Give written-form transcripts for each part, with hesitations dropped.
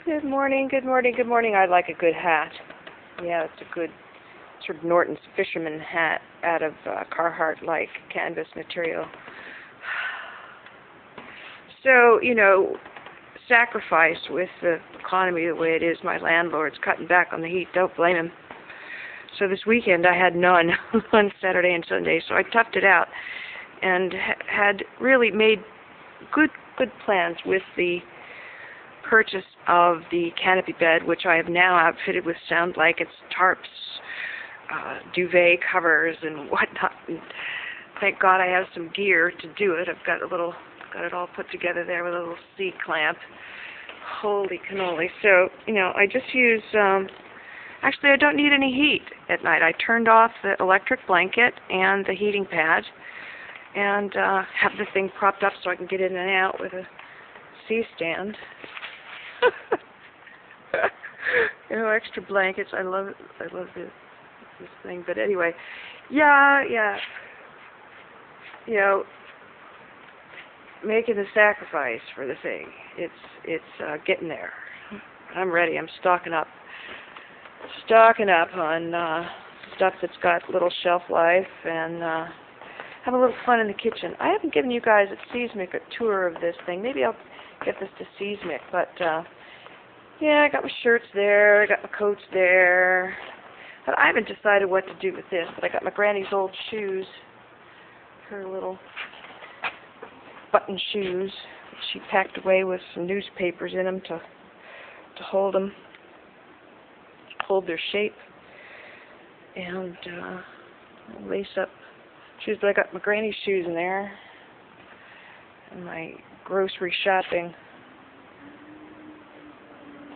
Good morning, good morning, good morning. I like a good hat. Yeah, it's a good sort of Norton's fisherman hat out of Carhartt-like canvas material. So, sacrifice with the economy the way it is. My landlord's cutting back on the heat. Don't blame him. So this weekend I had none on Saturday and Sunday, so I toughed it out and had really made good plans with the purchase of the canopy bed, which I have now outfitted with sound blankets, tarps, duvet covers, and whatnot. And thank God I have some gear to do it. I've got it all put together there with a little C-clamp. Holy cannoli! So I just use. Actually, I don't need any heat at night. I turned off the electric blanket and the heating pad, and have the thing propped up so I can get in and out with a C-stand. Extra blankets. I love this thing. But anyway, yeah. Making the sacrifice for the thing. It's getting there. I'm ready. I'm stocking up on stuff that's got little shelf life, and have a little fun in the kitchen. I haven't given you guys at Seismic a tour of this thing. Maybe I'll get this to Seismic, but yeah, I got my shirts there, I got my coats there, but I haven't decided what to do with this. But I got my granny's old shoes, her little button shoes. She packed away with some newspapers in them to hold them, hold their shape, and lace up shoes. But I got my granny's shoes in there, and my grocery shopping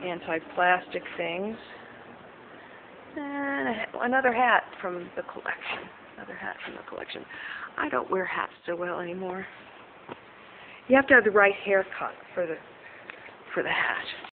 anti-plastic things, and another hat from the collection. I don't wear hats so well anymore. You have to have the right haircut for the hat.